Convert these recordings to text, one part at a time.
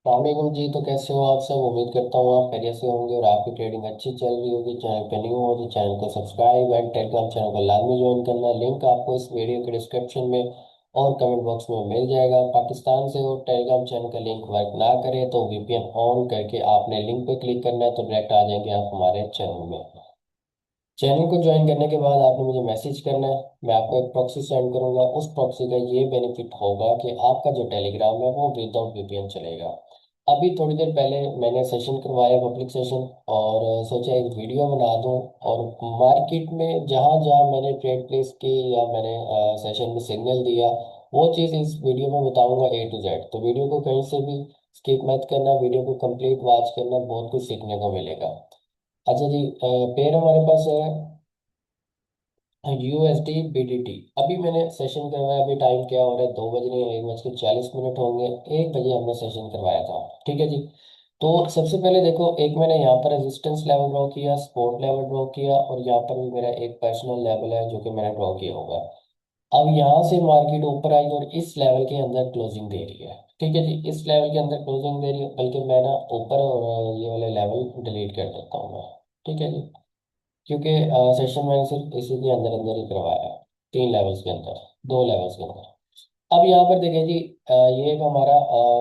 वालेकुम जी। तो कैसे हो आप सब? उम्मीद करता हूँ आप खैरियत से होंगे और आपकी ट्रेडिंग अच्छी चल रही होगी। चैनल पे न्यू हो तो चैनल को सब्सक्राइब एंड टेलीग्राम चैनल को लाजमी ज्वाइन करना। लिंक आपको इस वीडियो के डिस्क्रिप्शन में और कमेंट बॉक्स में मिल जाएगा। पाकिस्तान से हो, टेलीग्राम चैनल का लिंक वर्क ना करे तो वीपीएन ऑन करके आपने लिंक पे क्लिक करना है, तो डायरेक्ट आ जाएंगे आप हमारे चैनल में। चैनल को ज्वाइन करने के बाद आपने मुझे मैसेज करना है, मैं आपको एक प्रॉक्सी सेंड करूंगा। उस प्रॉक्सी का ये बेनिफिट होगा कि आपका जो टेलीग्राम है वो विदाउट वीपीएन चलेगा। अभी थोड़ी देर पहले मैंने सेशन करवाया, पब्लिक सेशन, और सोचा एक वीडियो बना दूं। और मार्केट में जहां जहां मैंने ट्रेड प्लेस की या मैंने सेशन में सिग्नल दिया, वो चीज़ इस वीडियो में बताऊंगा A to Z। तो वीडियो को कहीं से भी स्किप मत करना, वीडियो को कंप्लीट वॉच करना, बहुत कुछ सीखने को मिलेगा। अच्छा जी, पेयर हमारे पास है USD BDT। अभी मैंने सेशन करवाया, अभी टाइम क्या हो रहा है, 2 बज रहे हैं, 1:40 होंगे। 1 बजे हमने सेशन करवाया था। ठीक है जी। तो सबसे पहले देखो, एक मैंने यहाँ पर रेजिस्टेंस लेवल ड्रॉ किया, सपोर्ट लेवल ड्रॉ किया, और यहाँ पर भी मेरा एक पर्सनल लेवल है जो कि मैंने ड्रॉ किया होगा। अब यहाँ से मार्केट ऊपर आई और इस लेवल के अंदर क्लोजिंग दे रही है। ठीक है जी, इस लेवल के अंदर क्लोजिंग दे रही है, बल्कि मैं ना ऊपर और ये वाले लेवल डिलीट कर देता हूँ मैं। ठीक है जी, क्योंकि सेशन मैंने सिर्फ इसी के अंदर अंदर ही करवाया है, 3 लेवल्स के अंदर, 2 लेवल्स के अंदर। अब यहाँ पर देखिए जी, ये एक हमारा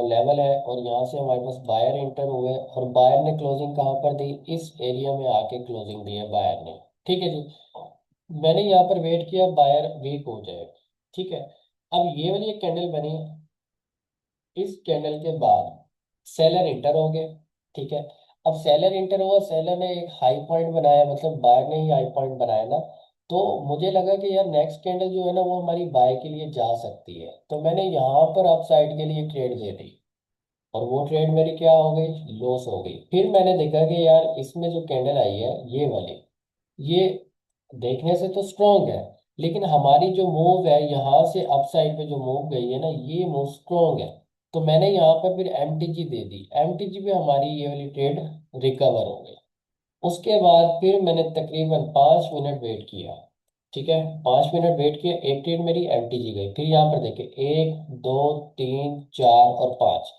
लेवल है और यहाँ से हमारे पास बायर इंटर हुए और बायर ने क्लोजिंग कहाँ पर दी? इस एरिया में आके क्लोजिंग दी है बायर ने। ठीक है जी। मैंने यहाँ पर वेट किया बायर वीक हो जाए। ठीक है। अब ये वाली एक कैंडल बनी, इस कैंडल के बाद सेलर इंटर हो गए। ठीक है। अब सेलर इंटर हुआ, सेलर ने एक हाई पॉइंट बनाया, मतलब बायर ने ही हाई पॉइंट बनाया ना। तो मुझे लगा कि यार नेक्स्ट कैंडल जो है ना वो हमारी बाय के लिए जा सकती है, तो मैंने यहाँ पर अप साइड के लिए ट्रेड दे दी। और वो ट्रेड मेरी क्या हो गई? लॉस हो गई। फिर मैंने देखा कि यार इसमें जो कैंडल आई है ये वाली, ये देखने से तो स्ट्रॉन्ग है, लेकिन हमारी जो मूव है यहाँ से अपसाइड पे जो मूव गई है ना, ये मूव स्ट्रॉन्ग है। तो मैंने यहाँ पर फिर एमटीजी दे दी। एमटीजी पे हमारी ये वाली ट्रेड रिकवर हो गई। उसके बाद फिर मैंने तकरीबन 5 मिनट वेट किया। ठीक है, 5 मिनट वेट किया, एक ट्रेड मेरी एमटीजी गई। फिर यहाँ पर देखिए, 1, 2, 3, 4 और 5,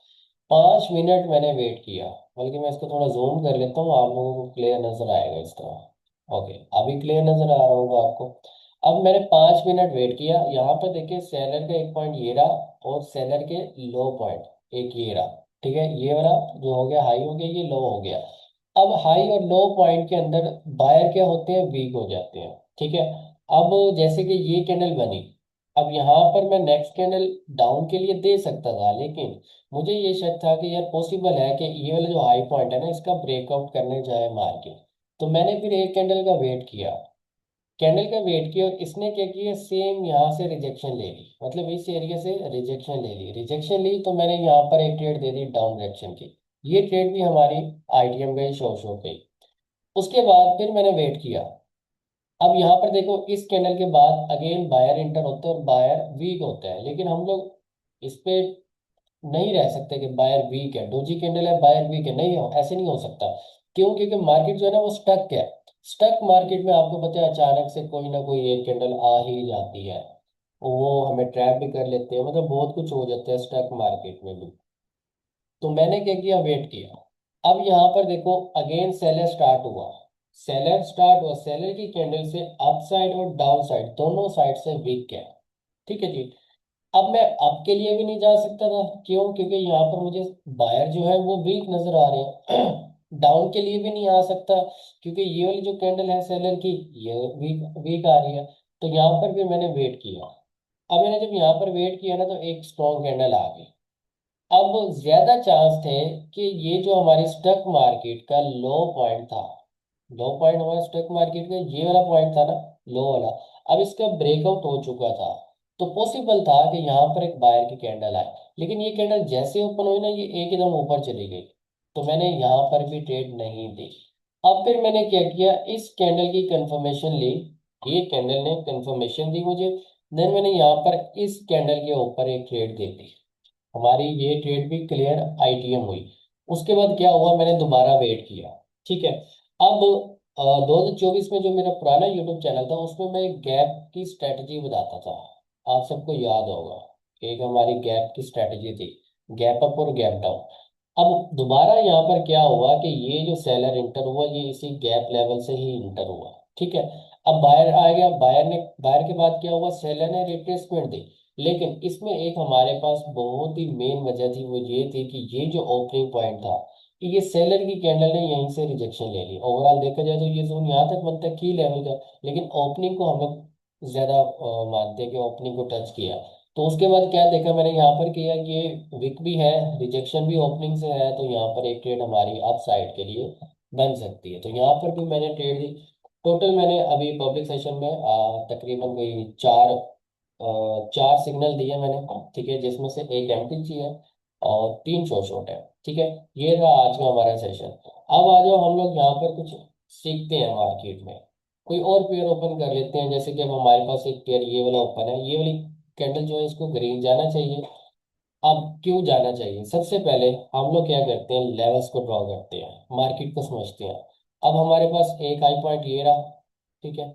5 मिनट मैंने वेट किया। बल्कि मैं इसको थोड़ा जूम कर लेता हूँ, आप लोगों को क्लियर नजर आएगा इस तरह। ओके, अभी क्लियर नजर आ रहा होगा आपको। अब मैंने 5 मिनट वेट किया, यहाँ पर देखिए सेलर का एक पॉइंट ये रहा और सेलर के लो पॉइंट एक ये रहा। ठीक है, ये वाला जो हो गया हाई हो गया, ये लो हो गया। अब हाई और लो पॉइंट के अंदर बायर क्या होते हैं? वीक हो जाते हैं। ठीक है। अब जैसे कि ये कैंडल बनी, अब यहाँ पर मैं नेक्स्ट कैंडल डाउन के लिए दे सकता था, लेकिन मुझे ये शक था कि यार पॉसिबल है कि ये वाला जो हाई पॉइंट है ना, इसका ब्रेकआउट करने जाए मार्केट। तो मैंने फिर एक कैंडल का वेट किया, कैंडल का वेट किया, और इसने क्या किया? सेम यहाँ से रिजेक्शन ले ली, मतलब इस एरिया से रिजेक्शन ले ली। रिजेक्शन ली तो मैंने यहाँ पर एक ट्रेड दे दी डाउन डायरेक्शन की। ये ट्रेड भी हमारी आईटीएम गई, शो पे। उसके बाद फिर मैंने वेट किया। अब यहाँ पर देखो, इस कैंडल के बाद अगेन बायर इंटर होता है और बायर वीक होता है, लेकिन हम लोग इस पे नहीं रह सकते कि बायर वीक है, डोजी कैंडल है बायर वीक है, नहीं हो, ऐसे नहीं हो सकता। क्यों? क्योंकि मार्केट जो है ना वो स्टक है। स्टक मार्केट में आपको पता है अचानक से कोई ना कोई एक कैंडल आ ही जाती है, वो हमें ट्रैप भी कर लेते हैं, मतलब बहुत कुछ हो जाता है स्टॉक मार्केट में भी। तो मैंने क्या किया? वेट किया। अब यहाँ पर देखो, अगेन सेलर स्टार्ट हुआ। सेलर स्टार्ट हुआ, सेलर की कैंडल से अप साइड और डाउन साइड दोनों साइड से वीक है। ठीक है जी। अब मैं अप के लिए भी नहीं जा सकता था, क्यों? क्योंकि यहाँ पर मुझे बायर जो है वो वीक नजर आ रहे हैं। डाउन के लिए भी नहीं आ सकता, क्योंकि ये वाली जो कैंडल है सेलर की, ये वीक वीक आ रही है। तो यहाँ पर भी मैंने वेट किया। अब मैंने जब यहाँ पर वेट किया ना, तो एक स्ट्रॉन्ग कैंडल आ गई। अब ज्यादा चांस थे कि ये जो हमारी स्टॉक मार्केट का लो पॉइंट था, लो पॉइंट हमारा स्टॉक मार्केट का ये वाला पॉइंट था ना, लो वाला, अब इसका ब्रेकआउट हो चुका था। तो पॉसिबल था कि यहाँ पर एक बायर की कैंडल आए, लेकिन ये कैंडल जैसे ओपन हुई ना, ये एकदम ऊपर चली गई। तो मैंने यहाँ पर भी ट्रेड नहीं दी। अब फिर मैंने क्या किया? इस कैंडल की कंफर्मेशन ली, ये कैंडल ने कंफर्मेशन दी मुझे। देन मैंने यहाँ पर इस कैंडल के ऊपर एक ट्रेड दे दी। हमारी ये ट्रेड भी क्लियर आईटीएम हुई। उसके बाद क्या हुआ? मैंने दोबारा वेट किया। ठीक है। अब 2024 में जो मेरा पुराना यूट्यूब चैनल था, उसमें मैं एक गैप की स्ट्रेटजी बताता था, आप सबको याद होगा। एक हमारी गैप की स्ट्रेटजी थी, गैप अप और गैप डाउन। अब दोबारा यहाँ पर क्या हुआ कि ये जो सेलर इंटर हुआ ये इसी गैप लेवल से ही इंटर हुआ। ठीक है। अब बायर आ गया, बायर के बाद क्या हुआ, सेलर ने रिट्रेसमेंट दी। लेकिन इसमें एक हमारे पास बहुत ही मेन वजह थी, वो ये थी कि ये जो ओपनिंग पॉइंट था, कि ये सेलर की कैंडल ने यहीं से रिजेक्शन ले ली। ओवरऑल देखा जाए तो ये जोन यहाँ तक बनता है की लेवल का, लेकिन ओपनिंग को हम लोग ज्यादा मानते हैं कि ओपनिंग को टच किया। तो उसके बाद क्या देखा मैंने यहाँ पर किया, ये विक भी है, रिजेक्शन भी ओपनिंग से है, तो यहाँ पर एक ट्रेड हमारी अप साइड के लिए बन सकती है। तो यहाँ पर भी मैंने ट्रेड दी। टोटल मैंने अभी पब्लिक सेशन में तकरीबन कोई चार सिग्नल दिए मैंने। ठीक है, जिसमें से एक एमटीजी है और तीन शॉर्ट शॉट है। ठीक है, ये रहा आज का हमारा सेशन। अब आ जाओ हम लोग यहाँ पर कुछ सीखते हैं मार्केट में। कोई और पेयर ओपन कर लेते हैं, जैसे कि अब हमारे पास एक पेयर ये वाला ओपन है, ये वाली कैंडल जो है इसको ग्रीन जाना चाहिए। अब क्यों जाना चाहिए, सबसे पहले हम लोग क्या करते हैं, लेवल्स को ड्रॉ करते हैं, मार्केट को समझते हैं। अब हमारे पास एक हाई पॉइंट ये रहा। ठीक है,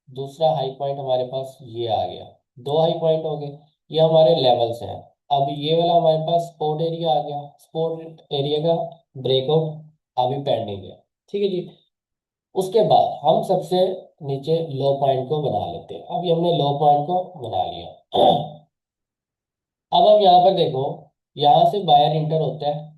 दूसरा हाई पॉइंट हमारे पास ये आ गया, दो हाई पॉइंट हो गए, ये हमारे लेवल्स हैं। अब ये वाला हमारे पास स्पोर्ट एरिया आ गया, स्पोर्ट एरिया का ब्रेकआउट अभी पेंडिंग है। ठीक है जी। उसके बाद हम सबसे नीचे लो पॉइंट को बना लेते हैं। अभी हमने लो पॉइंट को बना लिया। अब हम यहाँ पर देखो, यहाँ से बायर इंटर होता है।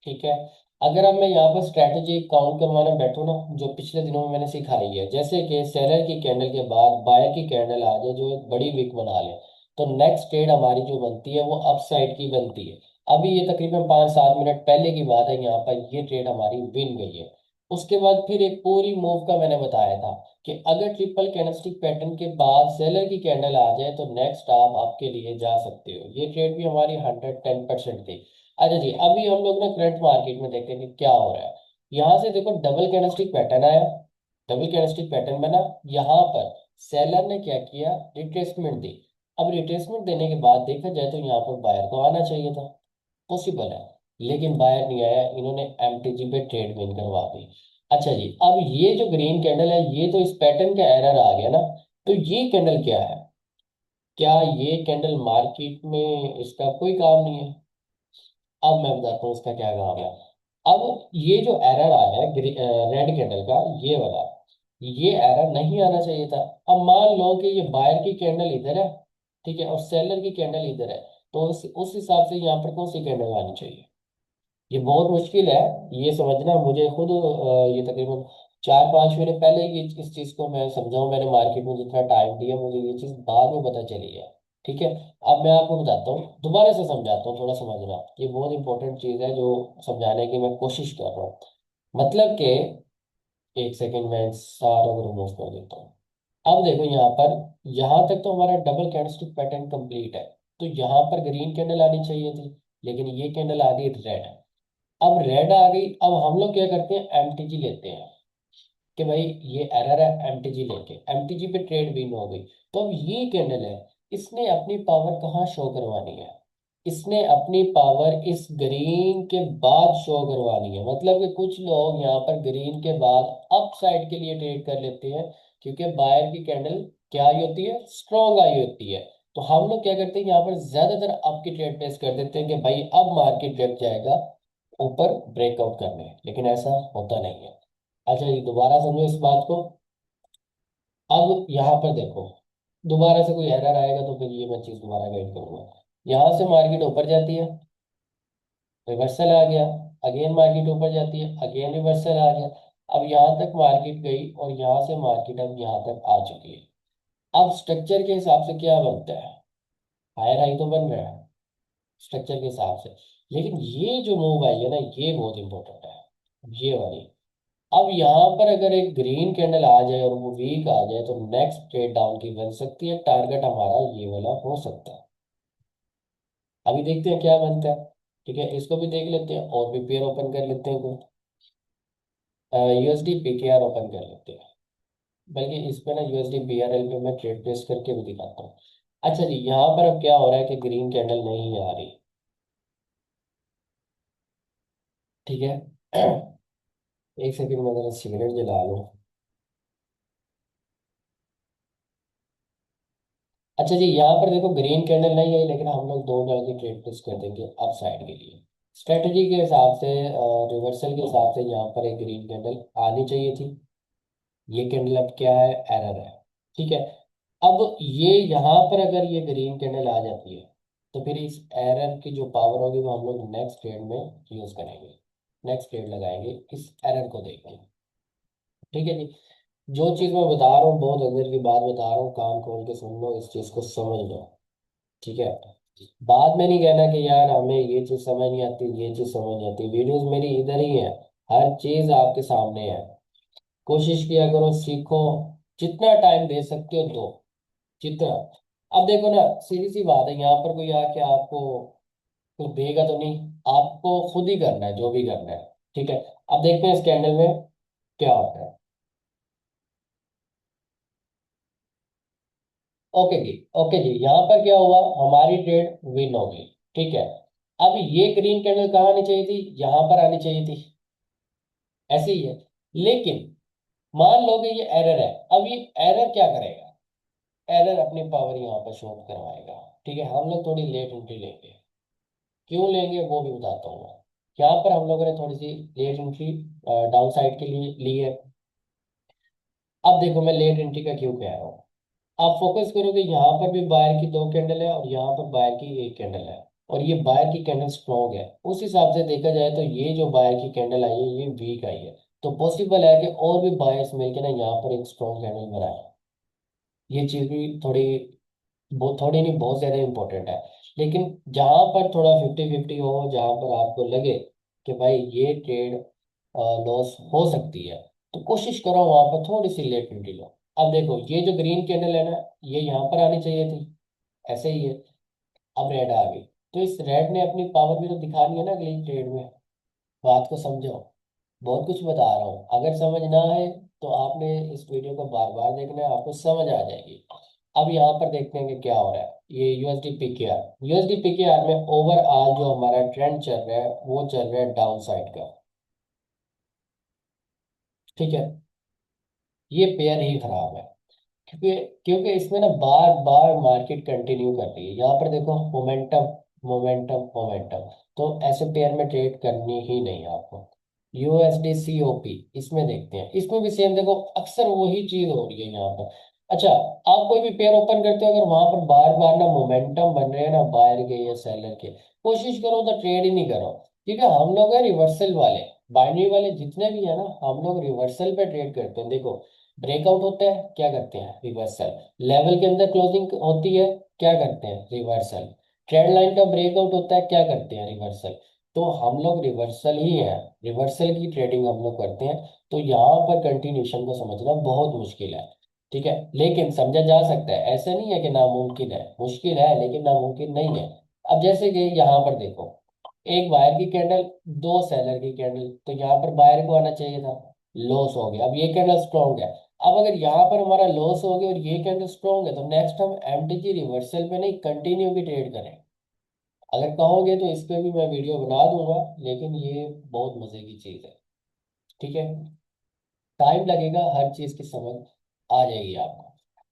ठीक है, अगर अब मैं यहाँ पर स्ट्रैटेजी काउंट करवाने बैठूँ ना, जो पिछले दिनों में मैंने सिखाई है, जैसे कि सेलर की कैंडल के बाद बायर की कैंडल आ जाए जो एक बड़ी विक बना ले, तो नेक्स्ट ट्रेड हमारी जो बनती है वो अप साइड की बनती है। अभी ये तकरीबन 5-7 मिनट पहले की बात है, यहाँ पर ये ट्रेड हमारी विन गई है। उसके बाद फिर एक पूरी मूव का मैंने बताया था कि अगर ट्रिपल कैंडलस्टिक पैटर्न के बाद सेलर की कैंडल आ जाए तो नेक्स्ट आप आपके लिए जा सकते हो। ये ट्रेड भी हमारी 110% थी। अच्छा जी, अभी हम लोग ना करंट मार्केट में देखते हैं कि क्या हो रहा है। यहाँ से देखो डबल कैंडलस्टिक पैटर्न आया, डबल कैंडलस्टिक पैटर्न बना। यहाँ पर सेलर ने क्या किया, रिट्रेसमेंट दी। अब रिट्रेसमेंट देने के बाद देखा जाए तो यहाँ पर बायर को आना चाहिए था, पॉसिबल है, लेकिन बायर नहीं आया, इन्होंने एमटीजी पे ट्रेड विन करवा दी। अच्छा जी, अब ये जो ग्रीन कैंडल है ये तो इस पैटर्न का एरर आ गया ना। तो ये कैंडल क्या है, क्या ये कैंडल मार्केट में इसका कोई काम नहीं है? अब मैं बताता हूँ इसका क्या काम है। अब ये जो एरर आया है रेड कैंडल का, ये वाला, ये एरर नहीं आना चाहिए था। अब मान लो कि ये बायर की कैंडल इधर है, ठीक है, और सेलर की कैंडल इधर है, तो उस हिसाब से यहाँ पर कौन सी कैंडल आनी चाहिए? ये बहुत मुश्किल है ये समझना। मुझे खुद ये तकरीबन 4-5 महीने पहले ही इस चीज़ को मैं समझाऊं, मैंने मार्केट में जितना टाइम दिया मुझे ये चीज़ बाद में पता चली है। ठीक है, अब मैं आपको बताता हूँ, दोबारा से समझाता हूँ, थोड़ा समझना, ये बहुत इंपॉर्टेंट चीज़ है जो समझाने की मैं कोशिश कर रहा हूँ। मतलब कि एक सेकेंड में सारा को रिमूव कर देता हूँ। अब देखो यहाँ पर, यहाँ तक तो हमारा डबल कैंडलस्टिक पैटर्न कंप्लीट है। तो यहाँ पर ग्रीन कैंडल आनी चाहिए थी, लेकिन ये कैंडल आ गई रेड। अब रेड आ गई, अब हम लोग क्या करते हैं, एमटीजी लेते हैं कि भाई ये एरर है, एमटीजी लेके एमटीजी पे ट्रेड विन हो गई। तो अब ये कैंडल है, इसने अपनी पावर कहाँ शो करवानी है, इसने अपनी पावर इस ग्रीन के बाद शो करवानी है। मतलब कि कुछ लोग यहाँ पर ग्रीन के बाद अप साइड के लिए ट्रेड कर लेते हैं, क्योंकि बायर की कैंडल क्या आई होती है, स्ट्रॉन्ग आई होती है। तो हम लोग क्या करते हैं, यहाँ पर ज्यादातर अप की ट्रेड प्लेस कर देते हैं कि भाई अब मार्केट जब जाएगा ऊपर ब्रेकआउट करने, लेकिन ऐसा होता नहीं है। अच्छा जी, दोबारा समझो इस बात को। अब यहाँ पर देखो, दोबारा से कोई एरर आएगा तो फिर ये मैं चीज दोबारा गाइड करूंगा। यहाँ से मार्केट ऊपर जाती है, रिवर्सल आ गया, अगेन मार्केट ऊपर जाती है, अगेन रिवर्सल आ गया। अब यहाँ तक मार्केट गई और यहाँ से मार्केट अब यहाँ तक आ चुकी है। अब स्ट्रक्चर के हिसाब से क्या बनता है, हायर हाई तो बन रहा है स्ट्रक्चर के हिसाब से, लेकिन ये जो मूव आई है ना ये बहुत इंपॉर्टेंट है, ये वाली। अब यहाँ पर अगर एक ग्रीन कैंडल आ जाए और वो वीक आ जाए तो नेक्स्ट ट्रेड डाउन की बन सकती है, टारगेट हमारा ये वाला हो सकता है। अभी देखते हैं क्या बनता है। ठीक है, इसको भी देख लेते हैं और भी पेयर ओपन कर लेते हैं कोई। यूएसडी पीकेआर ओपन कर लेते हैं, बल्कि इस पे ना यूएसडी बीआरएल पे मैं ट्रेड प्लेस करके भी दिखाता हूँ। अच्छा जी, यहाँ पर अब क्या हो रहा है कि ग्रीन कैंडल नहीं आ रही। ठीक है। एक सेकंड में जरा सिगरेट जला लूं। अच्छा जी, यहाँ पर देखो ग्रीन कैंडल नहीं आई, लेकिन हम लोग 2 जगह की ट्रेड प्लेस कर देंगे अप साइड के लिए। स्ट्रेटजी के हिसाब से, रिवर्सल के हिसाब से यहाँ पर एक ग्रीन कैंडल आनी चाहिए थी। ये कैंडल अब क्या है, एरर है। ठीक है। अब ये यहाँ पर अगर ये ग्रीन कैंडल आ जाती है, तो फिर इस एरर की जो पावर होगी वो हम लोग नेक्स्ट ट्रेड में यूज करेंगे। नेक्स्ट ट्रेड लगाएंगे इस एरर को देख के। ठीक है जी। जो चीज़ मैं बता रहा हूँ, बहुत अंदर की बात बता रहा हूँ, कान खोल के सुन लो, इस चीज़ को समझ लो। ठीक है। बाद में नहीं कहना कि यार हमें ये चीज़ समझ नहीं आती, ये चीज़ समझ नहीं आती। वीडियोस मेरी इधर ही है, हर चीज़ आपके सामने है। कोशिश किया करो, सीखो। जितना टाइम दे सकते हो दो, जितना। अब देखो ना, सीधी सी बात है, यहाँ पर कोई आके आपको कुछ देगा तो नहीं, आपको खुद ही करना है जो भी करना है। ठीक है। अब देखते हैं इस कैंडल में क्या होता है। ओके जी। ओके जी, यहाँ पर क्या हुआ, हमारी ट्रेड विन हो गई। ठीक है। अब ये ग्रीन कैंडल कहाँ आनी चाहिए थी, यहाँ पर आनी चाहिए थी। ऐसे ही है। लेकिन मान लो कि ये एरर है। अब ये एरर क्या करेगा, एरर अपनी पावर यहाँ पर शो करवाएगा। ठीक है। हम लोग थोड़ी लेट एंट्री लेंगे। क्यों लेंगे वो भी बताता हूँ मैं। यहाँ पर हम लोगों ने थोड़ी सी लेट एंट्री डाउन साइड के लिए ली है। अब देखो मैं लेट एंट्री का क्यों कह रहा हूँ। आप फोकस करोगे, यहाँ पर भी बायर की दो कैंडल है और यहाँ पर बायर की एक कैंडल है। और ये बायर की कैंडल स्ट्रॉन्ग है, उस हिसाब से देखा जाए तो ये जो बायर की कैंडल आई है ये वीक आई है। तो पॉसिबल है कि और भी बायर्स मिलकर ना यहाँ पर एक स्ट्रॉन्ग कैंडल बनाए। ये चीज़ भी थोड़ी, वो थोड़ी नहीं, बहुत ज़्यादा इंपॉर्टेंट है। लेकिन जहां पर थोड़ा 50-50 हो, जहां पर आपको लगे कि भाई ये ट्रेड लॉस हो सकती है, तो कोशिश करो वहां पर थोड़ी सी लेट एंट्री लो। अब देखो ये जो ग्रीन कैंडल है ना, ये यहाँ पर आनी चाहिए थी। ऐसे ही है। अब रेड आ गई, तो इस रेड ने अपनी पावर भी तो दिखानी है ना अगली ट्रेड में। बात को समझो। बहुत कुछ बता रहा हूँ, अगर समझ ना आए तो आपने इस वीडियो को बार बार देखना है, आपको समझ आ जाएगी। अब यहाँ पर देखते हैं कि क्या हो रहा है। ये यूएसडी पीकेआर, यूएसडी पीकेआर में ओवरऑल जो हमारा ट्रेंड चल रहा है वो चल रहा है डाउन साइड का। ठीक है। ये पेयर ही खराब है, क्योंकि क्योंकि इसमें ना बार बार मार्केट कंटिन्यू कर रही है। यहाँ पर देखो, मोमेंटम, मोमेंटम, मोमेंटम। तो ऐसे पेयर में ट्रेड करनी ही नहीं है आपको। यूएसडी सीओपी, इसमें देखते हैं, इसमें भी सेम देखो, अक्सर वही चीज हो रही है यहाँ पर। अच्छा, आप कोई भी पेयर ओपन करते हो, अगर वहां पर बार बार ना मोमेंटम बन रहे हैं ना बायर के या सेलर के, कोशिश करो तो ट्रेड ही नहीं करो। क्योंकि हम लोग हैं रिवर्सल वाले, बाइनरी वाले जितने भी है ना, हम लोग रिवर्सल पे ट्रेड करते हैं। देखो, ब्रेकआउट होता है, क्या करते हैं, रिवर्सल। लेवल के अंदर क्लोजिंग होती है, क्या करते हैं, रिवर्सल। ट्रेंड लाइन का ब्रेकआउट होता है, क्या करते हैं, रिवर्सल। तो हम लोग रिवर्सल ही है, रिवर्सल की ट्रेडिंग हम लोग करते हैं। तो यहाँ पर कंटिन्यूशन को समझना बहुत मुश्किल है। ठीक है, लेकिन समझा जा सकता है, ऐसा नहीं है कि नामुमकिन है, मुश्किल है लेकिन नामुमकिन नहीं है। अब जैसे कि यहाँ पर देखो, एक बायर की कैंडल, दो सेलर की कैंडल, तो यहाँ पर बायर को आना चाहिए था। लॉस हो गया। अब ये कैंडल स्ट्रॉन्ग है। अब अगर यहाँ पर हमारा लॉस हो गया और ये कैंडल स्ट्रॉन्ग है, तो नेक्स्ट हम एमटीजी रिवर्सल पे नहीं, कंटिन्यू की ट्रेड करें। अगर कहोगे तो इस पे भी मैं वीडियो बना दूंगा, लेकिन ये बहुत मजे की चीज है। ठीक है। टाइम लगेगा, हर चीज की समझ आ जाएगी आपको।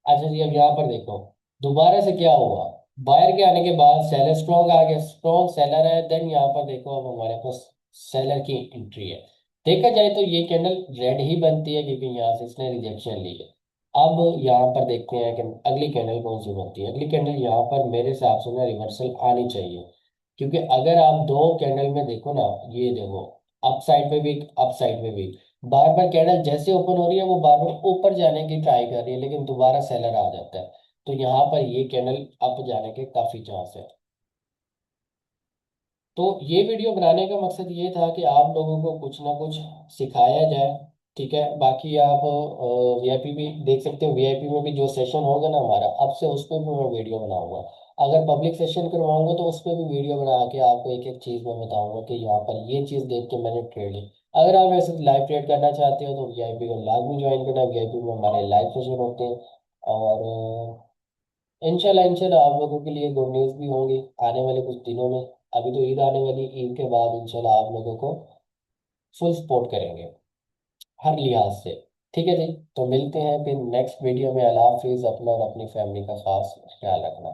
अच्छा जी, अब यहाँ पर देखो, दोबारा से क्या हुआ, बायर के आने के बाद सेलर स्ट्रॉन्ग आ गया, स्ट्रॉन्ग सेलर है। देन यहाँ पर देखो, अब हमारे पास सेलर की एंट्री है। देखा जाए तो ये कैंडल रेड ही बनती है, क्योंकि यहाँ से इसने रिजेक्शन ली है। अब यहाँ पर देखते हैं कि अगली कैंडल कौन सी बनती है। अगली कैंडल यहाँ पर मेरे हिसाब से ना रिवर्सल आनी चाहिए। क्योंकि अगर आप दो कैंडल में देखो ना, ये देखो, अप साइड पे भी, अप साइड पे भी, बार बार कैंडल जैसे ओपन हो रही है वो बार बार ऊपर जाने की ट्राई कर रही है, लेकिन दोबारा सेलर आ जाता है। तो यहाँ पर ये कैंडल अप जाने के काफी चांस है। तो ये वीडियो बनाने का मकसद ये था कि आप लोगों को कुछ ना कुछ सिखाया जाए। ठीक है। बाकी आप वीआईपी भी देख सकते हो, वीआईपी में भी जो सेशन होगा ना हमारा, अब से उस पर भी मैं वीडियो बनाऊंगा। अगर पब्लिक सेशन करवाऊंगा तो उस पर भी वीडियो बना के आपको एक एक चीज़ मैं बताऊंगा कि यहाँ पर ये चीज़ देख के मैंने ट्रेड ली। अगर आप ऐसे लाइव ट्रेड करना चाहते हो तो वीआईपी को लाजमी ज्वाइन करना। वीआईपी में हमारे लाइव सेशन होते हैं। और इंशाल्लाह इंशाल्लाह आप लोगों के लिए गुड न्यूज़ भी होंगी आने वाले कुछ दिनों में। अभी तो ईद आने वाली, ईद के बाद इंशाल्लाह आप लोगों को फुल सपोर्ट करेंगे हर लिहाज से। ठीक है जी। तो मिलते हैं फिर नेक्स्ट वीडियो में। अल्लाह हाफिज़। अपना और अपनी फैमिली का खास ख्याल रखना।